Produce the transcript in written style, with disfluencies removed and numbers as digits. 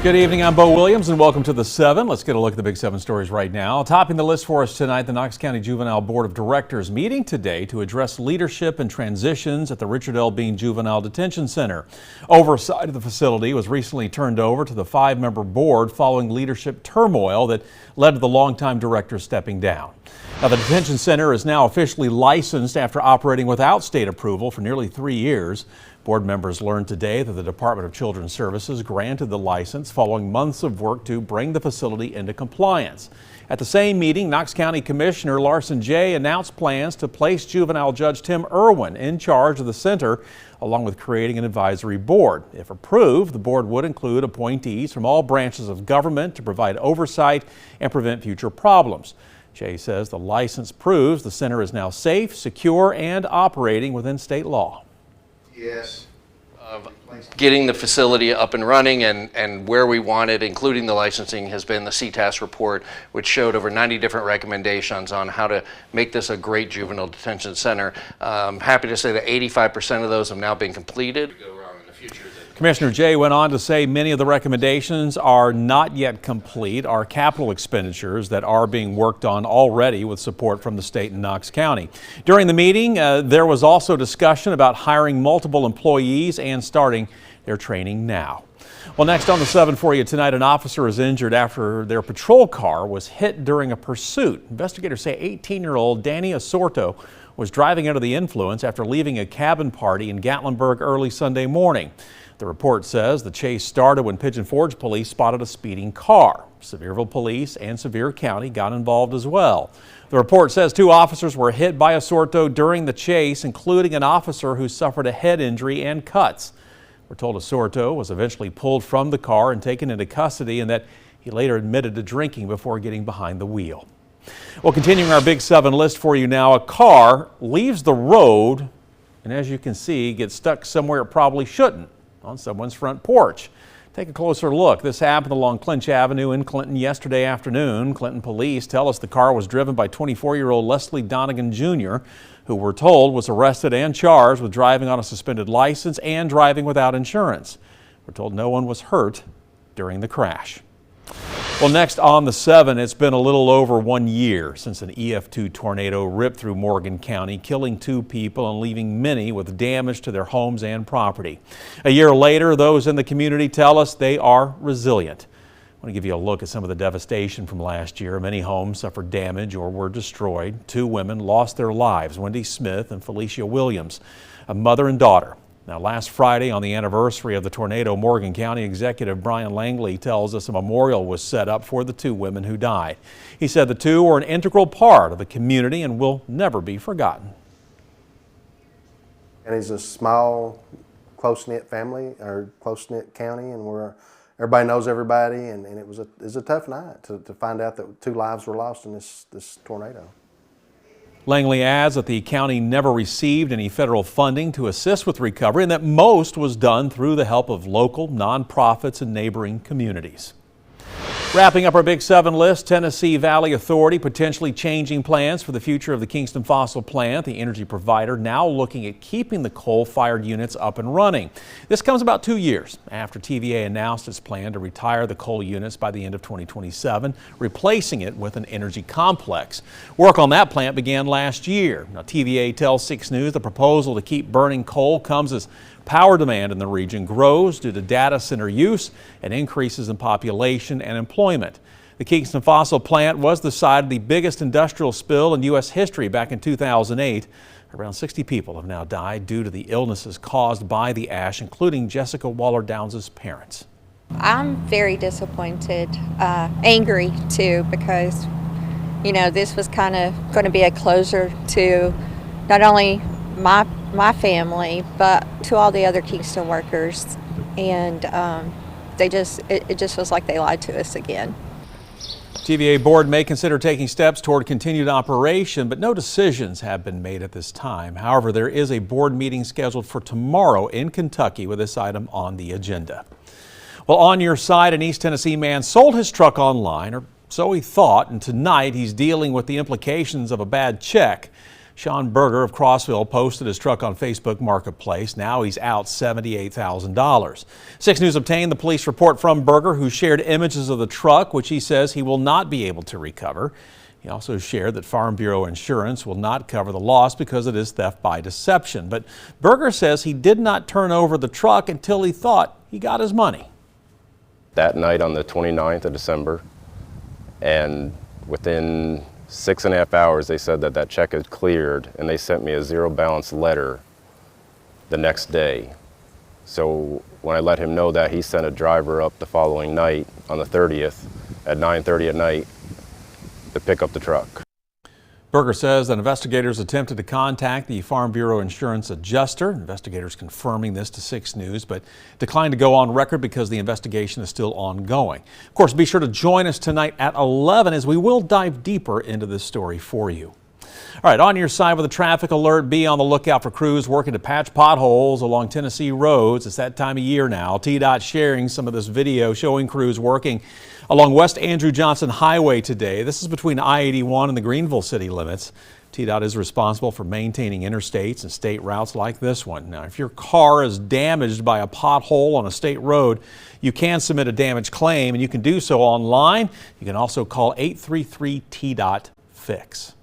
Good evening, I'm Bo Williams and welcome to the 7. Let's get a look at the big 7 stories right now. Topping the list for us tonight, the Knox County Juvenile Board of Directors meeting today to address leadership and transitions at the Richard L. Bean Juvenile Detention Center. Oversight of the facility was recently turned over to the 5-member board following leadership turmoil that led to the longtime director stepping down. Now, the detention center is now officially licensed after operating without state approval for nearly 3 years. Board members learned today that the Department of Children's Services granted the license following months of work to bring the facility into compliance. At the same meeting, Knox County Commissioner Larson J. announced plans to place juvenile judge Tim Irwin in charge of the center, along with creating an advisory board. If approved, the board would include appointees from all branches of government to provide oversight and prevent future problems. Jay says the license proves the center is now safe, secure, and operating within state law. Yes. Of getting the facility up and running and where we want it, including the licensing, has been the CTAS report, which showed over 90 different recommendations on how to make this a great juvenile detention center. Happy to say that 85% of those have now been completed. Commissioner Jay went on to say many of the recommendations are not yet complete, are capital expenditures that are being worked on already with support from the state and Knox County. During the meeting, there was also discussion about hiring multiple employees and starting their training now. Well, next on the 7 for you tonight, an officer is injured after their patrol car was hit during a pursuit. Investigators say 18-year-old Danny Asorto was driving under the influence after leaving a cabin party in Gatlinburg early Sunday morning. The report says the chase started when Pigeon Forge police spotted a speeding car. Sevierville Police and Sevier County got involved as well. The report says 2 officers were hit by Asorto during the chase, including an officer who suffered a head injury and cuts. We're told Asorto was eventually pulled from the car and taken into custody, and that he later admitted to drinking before getting behind the wheel. Well, continuing our Big 7 list for you now, a car leaves the road and, as you can see, gets stuck somewhere it probably shouldn't, on someone's front porch. Take a closer look. This happened along Clinch Avenue in Clinton yesterday afternoon. Clinton police tell us the car was driven by 24-year-old Leslie Donegan Jr., who we're told was arrested and charged with driving on a suspended license and driving without insurance. We're told no one was hurt during the crash. Well, next on the 7, it's been a little over 1 year since an EF2 tornado ripped through Morgan County, killing 2 people and leaving many with damage to their homes and property. A year later, those in the community tell us they are resilient. I want to give you a look at some of the devastation from last year. Many homes suffered damage or were destroyed. 2 women lost their lives, Wendy Smith and Felicia Williams, a mother and daughter. Now, last Friday, on the anniversary of the tornado, Morgan County Executive Brian Langley tells us a memorial was set up for the 2 women who died. He said the 2 were an integral part of the community and will never be forgotten. And it's a small, close-knit family, or close-knit county, and where everybody knows everybody, and it was a tough night to find out that 2 lives were lost in this tornado. Langley adds that the county never received any federal funding to assist with recovery and that most was done through the help of local nonprofits and neighboring communities. Wrapping up our Big 7 list, Tennessee Valley Authority potentially changing plans for the future of the Kingston fossil plant. The energy provider now looking at keeping the coal-fired units up and running. This comes about 2 years after TVA announced its plan to retire the coal units by the end of 2027, replacing it with an energy complex. Work on that plant began last year. Now, TVA tells 6 News the proposal to keep burning coal comes as power demand in the region grows due to data center use and increases in population and employment. The Kingston fossil plant was the site of the biggest industrial spill in U.S. history back in 2008. Around 60 people have now died due to the illnesses caused by the ash, including Jessica Waller-Downs' parents. I'm very disappointed, angry too, because, you know, this was kind of going to be a closure to not only my family, but to all the other Kingston workers, and it just feels like they lied to us again. TVA board may consider taking steps toward continued operation, but no decisions have been made at this time. However, there is a board meeting scheduled for tomorrow in Kentucky with this item on the agenda. Well, on your side, an East Tennessee man sold his truck online, or so he thought, and tonight he's dealing with the implications of a bad check. Sean Berger of Crossville posted his truck on Facebook Marketplace. Now he's out $78,000. 6 News obtained the police report from Berger, who shared images of the truck, which he says he will not be able to recover. He also shared that Farm Bureau insurance will not cover the loss because it is theft by deception. But Berger says he did not turn over the truck until he thought he got his money. That night on the 29th of December, and within 6.5 hours, they said that that check had cleared, and they sent me a zero balance letter the next day. So when I let him know that, he sent a driver up the following night on the 30th at 9:30 at night to pick up the truck. Berger says that investigators attempted to contact the Farm Bureau insurance adjuster. Investigators confirming this to 6 News, but declined to go on record because the investigation is still ongoing. Of course, be sure to join us tonight at 11 as we will dive deeper into this story for you. All right, on your side with a traffic alert, be on the lookout for crews working to patch potholes along Tennessee roads. It's that time of year now. TDOT sharing some of this video showing crews working along West Andrew Johnson Highway today. This is between I-81 and the Greenville city limits. TDOT is responsible for maintaining interstates and state routes like this one. Now, if your car is damaged by a pothole on a state road, you can submit a damage claim, and you can do so online. You can also call 833-TDOT-FIX.